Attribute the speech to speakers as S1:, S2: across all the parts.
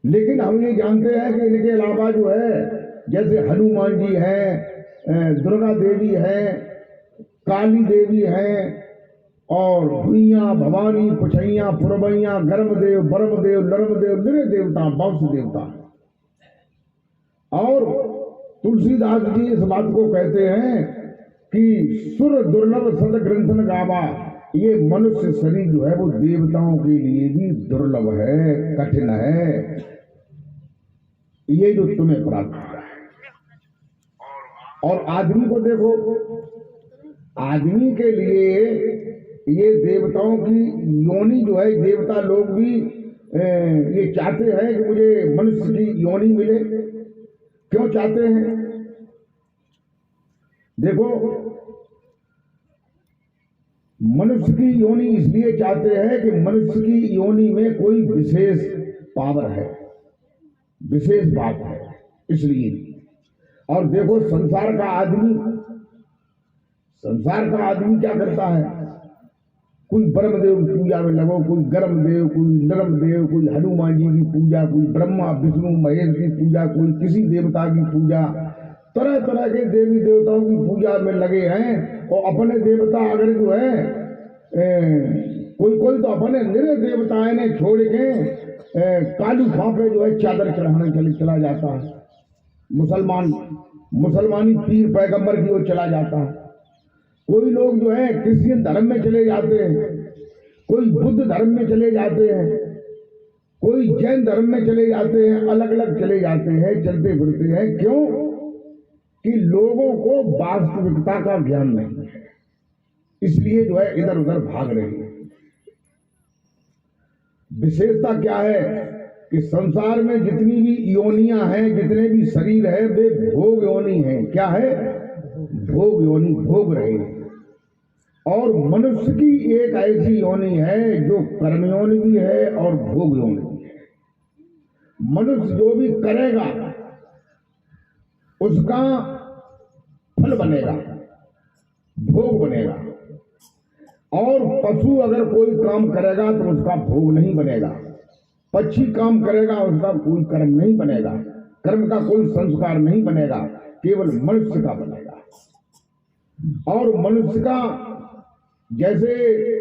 S1: लेकिन हम ये जानते हैं कि इनके अलावा जो है जैसे हनुमान जी हैं, दुर्गा देवी हैं, काली देवी हैं, और भुइया भवानी पुछैया पुरबैया गर्मदेव बर्मदेव नर्मदेव निरे देवता वंश देवता है। और तुलसीदास जी इस बात को कहते हैं कि सुर दुर्लभ सद ग्रंथन गावा, ये मनुष्य शरीर जो है वो देवताओं के लिए भी दुर्लभ है, कठिन है, ये जो तुम्हें प्राप्त हुआ है। और आदमी को देखो, आदमी के लिए ये देवताओं की योनि जो है, देवता लोग भी ये चाहते हैं कि मुझे मनुष्य की योनि मिले। क्यों चाहते हैं? देखो, मनुष्य की योनि इसलिए चाहते हैं कि मनुष्य की योनि में कोई विशेष पावर है, विशेष बात है, इसलिए। और देखो संसार का आदमी क्या करता है? कोई ब्रह्मदेव की पूजा में लगो, कोई गर्मदेव, कोई नरमदेव, कोई हनुमान जी की पूजा, कोई ब्रह्मा विष्णु महेश की पूजा, कोई किसी देवता की पूजा, तरह तरह के देवी देवताओं की पूजा में लगे हैं। और अपने देवता अगर जो है कोई तो अपने निरे देवताएं ने छोड़ के कालू फांपे जो है चादर चढ़ाने चला जाता है। मुसलमानी पीर पैगंबर की ओर चला जाता है। कोई लोग जो है क्रिश्चियन धर्म में चले जाते हैं, कोई बुद्ध धर्म में चले जाते हैं, कोई जैन धर्म में चले जाते हैं, अलग अलग चले जाते हैं, चलते फिरते हैं। क्यों? कि लोगों को वास्तविकता का ज्ञान नहीं है, इसलिए जो है इधर उधर भाग रहे हैं। विशेषता क्या है कि संसार में जितनी भी योनियां हैं, जितने भी शरीर है, वे भोग योनि हैं। क्या है? भोग योनि, भोग रहे हैं। और मनुष्य की एक ऐसी योनि है जो कर्म योनि भी है और भोग योनि भी है। मनुष्य जो भी करेगा उसका फल बनेगा, भोग बनेगा। और पशु अगर कोई काम करेगा तो उसका भोग नहीं बनेगा, पक्षी काम करेगा उसका कोई कर्म नहीं बनेगा, कर्म का कोई संस्कार नहीं बनेगा, केवल मनुष्य का बनेगा। और मनुष्य का, जैसे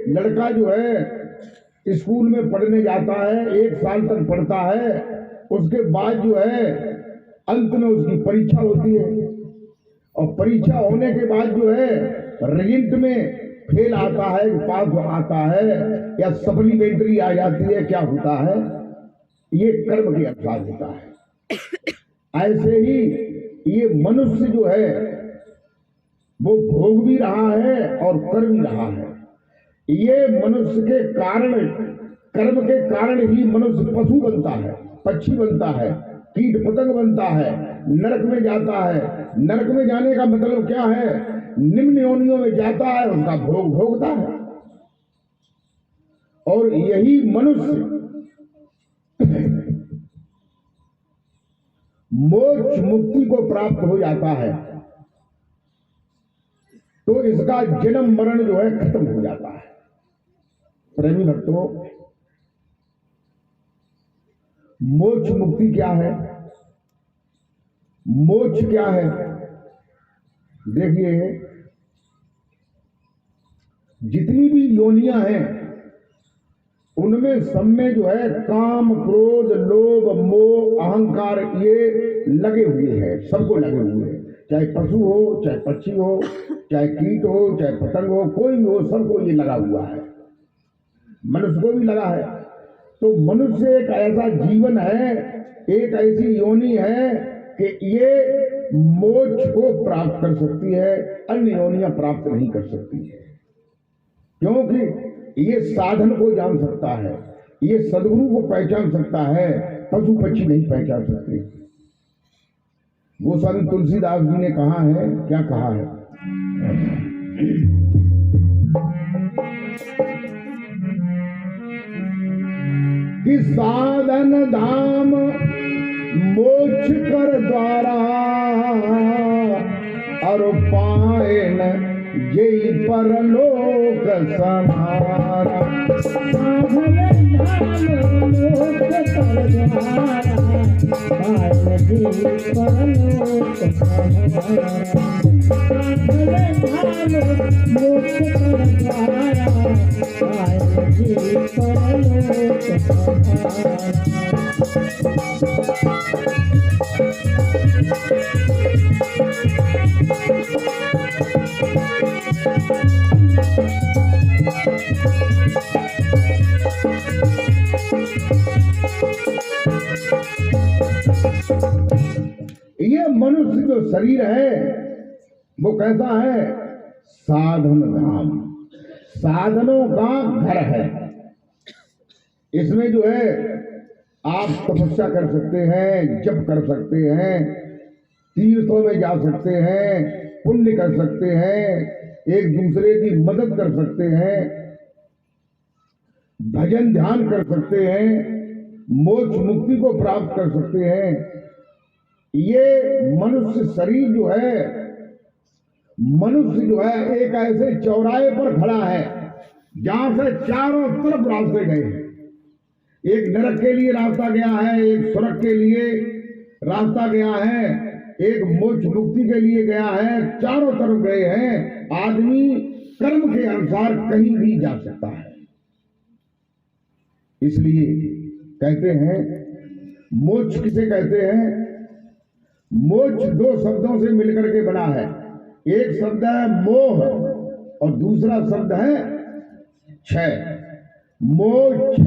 S1: लड़का जो है स्कूल में पढ़ने जाता है, 1 साल तक पढ़ता है, उसके बाद जो है अंत में उसकी परीक्षा होती है। और परीक्षा होने के बाद जो है रिजल्ट में फेल आता है, पास आता है, या सप्लीमेंट्री आ जाती है, क्या होता है? ये कर्म के अनुसार होता है। ऐसे ही ये मनुष्य जो है वो भोग भी रहा है और कर भी रहा है। ये मनुष्य के कारण, कर्म के कारण ही मनुष्य पशु बनता है, पक्षी बनता है, कीट पतंग बनता है, नरक में जाता है। नरक में जाने का मतलब क्या है? निम्न योनियों में जाता है, उसका भोग भोगता है। और यही मनुष्य मोक्ष मुक्ति को प्राप्त हो जाता है तो इसका जन्म मरण जो है खत्म हो जाता है। प्रेमी भक्तों, मोक्ष मुक्ति क्या है? मोक्ष क्या है? देखिए, जितनी भी योनियां हैं उनमें सब में जो है काम, क्रोध, लोभ, मोह, अहंकार ये लगे हुए हैं, सबको लगे हुए हैं। चाहे पशु हो, चाहे पक्षी हो, चाहे कीट हो, चाहे पतंग हो, कोई भी हो, सबको ये लगा हुआ है। मनुष्य को भी लगा है। तो मनुष्य एक ऐसा जीवन है, एक ऐसी योनि है कि ये मोक्ष को प्राप्त कर सकती है, अन्य योनियां प्राप्त नहीं कर सकती है। क्योंकि ये साधन को जान सकता है, ये सद्गुरु को पहचान सकता है, पशु पक्षी नहीं पहचान सकते। वो स्वामी तुलसीदास जी ने कहा है, क्या कहा है? कि साधन धाम मोक्ष कर द्वारा और पाए न जय परलोक समारा। साधन धाम मोक्ष कर द्वारा
S2: जी परलोक मोक्ष कर द्वारा आए जी परलोक
S1: ये मनुष्य जो शरीर है वो कैसा है? साधन धाम, साधनों का घर है। इसमें जो है आप तपस्या कर सकते हैं, जप कर सकते हैं, तीर्थों में जा सकते हैं, पुण्य कर सकते हैं, एक दूसरे की मदद कर सकते हैं, भजन ध्यान कर सकते हैं, मोक्ष मुक्ति को प्राप्त कर सकते हैं। ये मनुष्य शरीर जो है, मनुष्य जो है एक ऐसे चौराहे पर खड़ा है जहां से चारों तरफ रास्ते गए हैं। एक नरक के लिए रास्ता गया है, एक स्वर्ग के लिए रास्ता गया है, एक मोक्ष मुक्ति के लिए गया है, चारों तरफ गए हैं। आदमी कर्म के अनुसार कहीं भी जा सकता है। इसलिए कहते हैं मोक्ष किसे कहते हैं? मोक्ष दो शब्दों से मिलकर के बना है। एक शब्द है मोह और दूसरा शब्द है क्षय। मोक्ष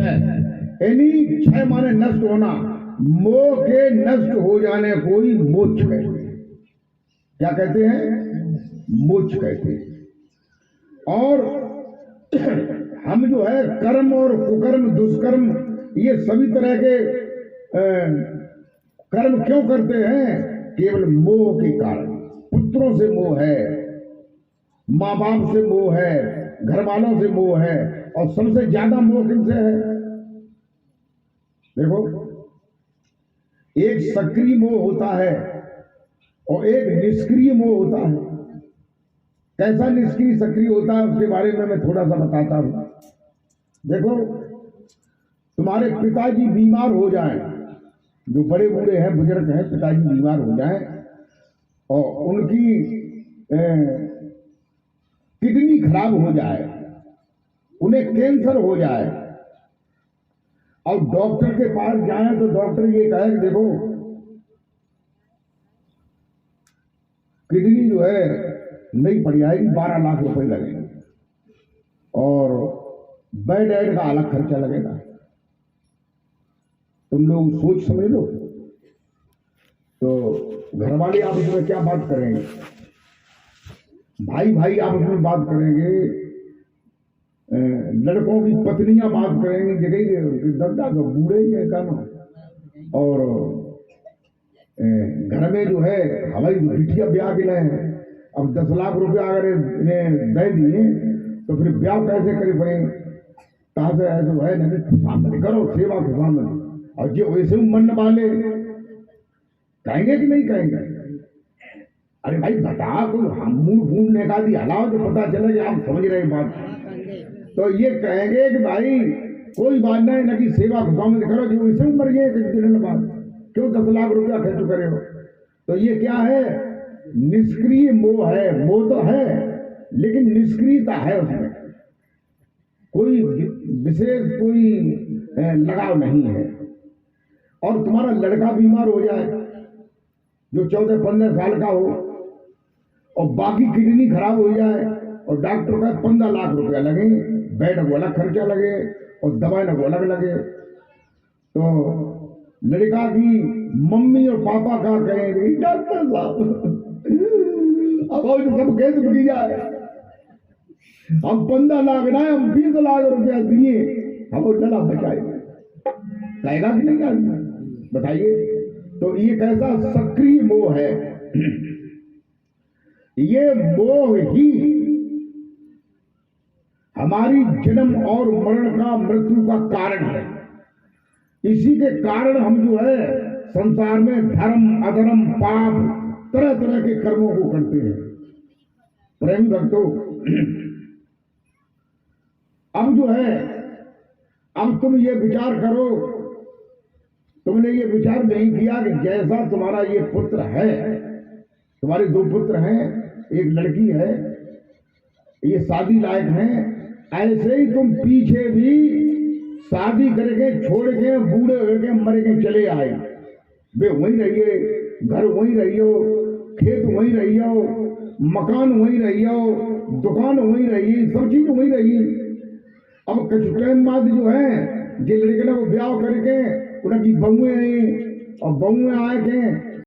S1: यानी क्षय माने नष्ट होना। मोह के नष्ट हो जाने को ही मोक्ष कहते हैं। क्या कहते हैं? मोक्ष कहते हैं। और हम जो है कर्म और कुकर्म, दुष्कर्म, ये सभी तरह के कर्म क्यों करते हैं? केवल मोह के कारण। पुत्रों से मोह है, माँ बाप से मोह है, घर वालों से मोह है, और सबसे ज्यादा मोह किनसे है? देखो, एक सक्रिय मोह होता है और एक निष्क्रिय मोह होता है। कैसा निष्क्रिय सक्रिय होता है उसके बारे में मैं थोड़ा सा बताता हूं। देखो, तुम्हारे पिताजी बीमार हो जाएं, जो बड़े बूढ़े हैं, बुजुर्ग हैं, पिताजी बीमार हो जाएं और उनकी किडनी खराब हो जाए, उन्हें कैंसर हो जाए और डॉक्टर के पास जाए तो डॉक्टर ये कहे कि देखो किडनी जो है नहीं पड़ी आएगी, 12 लाख रुपए लगेंगे और बेड एड का अलग खर्चा लगेगा। तुम लोग सोच समझ लो। तो घर वाले आपस में क्या बात करेंगे? भाई भाई आपस में बात करेंगे, लड़कों की पत्नियां बात करेंगी, जगह दर्दा तो बूढ़े ही है का ना। और घर में जो है हमारी बिटिया ब्याह के लिए है। अब 10 लाख रुपया अगर इन्हें दे दिए तो फिर ब्याह कैसे करे पड़ेंगे? कहा से जो है ना खुशामद करो, सेवा खुशामद। और जो वैसे मन वाले कहेंगे कि नहीं कहेंगे? अरे भाई बता, तो हम मुंह ढूंढने का दी हलाओ तो पता चले कि आप समझ रहे बात। तो ये कहेंगे कि भाई कोई बात नहीं, ना कि सेवा खुशामद करो, जो वैसे मर गए कुछ दिन बाद, क्यों 10 लाख रुपया खर्च करे हो? तो ये क्या है? निष्क्रिय मोह है। मोह तो है लेकिन निष्क्रियता है, उसमें कोई विशेष कोई लगाव नहीं है। और तुम्हारा लड़का बीमार हो जाए जो 14-15 साल का हो और बाकी किडनी खराब हो जाए और डॉक्टर का 15 लाख रुपया लगे, बेड को अलग खर्चा लगे और दवाई को अलग लगे, तो लड़का की मम्मी और पापा क्या कहेंगे? डॉक्टर साहब अब सब कैसे रुकी जाए? हम 15 लाख ना, हम 20 लाख रुपया दिए, हम डला बचाएंगे। कहेगा कि नहीं कहेगा? बताइए। तो ये कैसा सक्रिय मोह है? ये मोह ही हमारी जन्म और मरण का, मृत्यु का कारण है। इसी के कारण हम जो है संसार में धर्म, अधर्म, पाप, तरह तरह के कर्मों को करते हैं। प्रेम भक्तों, अब जो है, अब तुम ये विचार करो, तुमने ये विचार नहीं किया कि जैसा तुम्हारा ये पुत्र है, तुम्हारे 2 पुत्र हैं, एक लड़की है, ये शादी लायक हैं, ऐसे ही तुम पीछे भी शादी करके छोड़ के बूढ़े होके मर के चले आए। वे वहीं रहिए, घर वहीं रहियो, खेत वहीं रहियो, मकान वहीं रहियो, दुकान वहीं रही, सब चीज वहीं रही। अब कुछ टाइम बाद जो है जे लड़के को ब्याह करके उनकी बहुएं आई और बहुएं आए थे